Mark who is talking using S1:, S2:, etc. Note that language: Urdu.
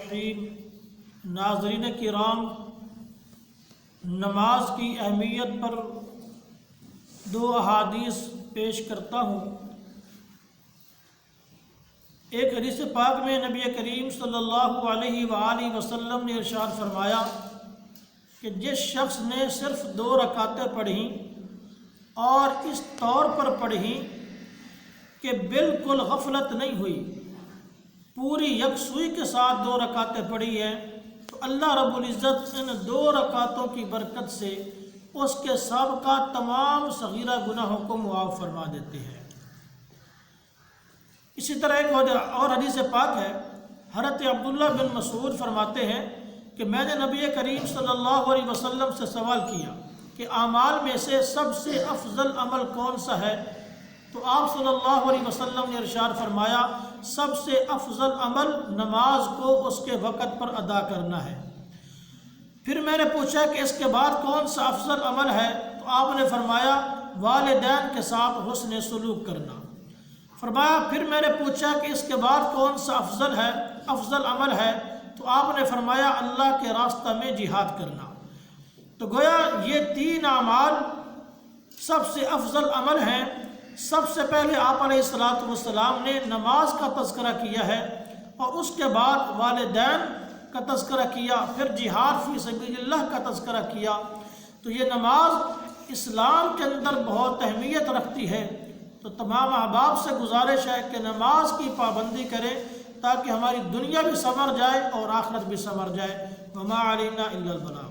S1: الرحیم۔ ناظرین کرام، نماز کی اہمیت پر دو احادیث پیش کرتا ہوں۔ ایک حدیث پاک میں نبی کریم صلی اللہ علیہ وآلہ وسلم نے ارشاد فرمایا کہ جس شخص نے صرف 2 رکعتیں پڑھیں اور اس طور پر پڑھیں کہ بالکل غفلت نہیں ہوئی، پوری یکسوئی کے ساتھ 2 رکعتیں پڑھی ہیں، تو اللہ رب العزت ان 2 رکعتوں کی برکت سے اس کے سابقہ تمام صغیرہ گناہوں کو معاف فرما دیتے ہیں۔ اسی طرح ایک اور حدیث پاک ہے، حضرت عبداللہ بن مسعود فرماتے ہیں کہ میں نے نبی کریم صلی اللہ علیہ وسلم سے سوال کیا کہ اعمال میں سے سب سے افضل عمل کون سا ہے؟ تو آپ صلی اللہ علیہ وسلم نے ارشاد فرمایا سب سے افضل عمل نماز کو اس کے وقت پر ادا کرنا ہے۔ پھر میں نے پوچھا کہ اس کے بعد کون سا افضل عمل ہے؟ تو آپ نے فرمایا والدین کے ساتھ حسن سلوک کرنا۔ فرمایا پھر میں نے پوچھا کہ اس کے بعد کون سا افضل عمل ہے؟ تو آپ نے فرمایا اللہ کے راستہ میں جہاد کرنا۔ تو گویا یہ 3 اعمال سب سے افضل عمل ہیں۔ سب سے پہلے آپ علیہ السلام نے نماز کا تذکرہ کیا ہے اور اس کے بعد والدین کا تذکرہ کیا، پھر جہاد فی سبیل اللہ کا تذکرہ کیا۔ تو یہ نماز اسلام کے اندر بہت اہمیت رکھتی ہے۔ تو تمام احباب سے گزارش ہے کہ نماز کی پابندی کریں تاکہ ہماری دنیا بھی سنور جائے اور آخرت بھی سنور جائے۔ وما علینا الا البلاغ۔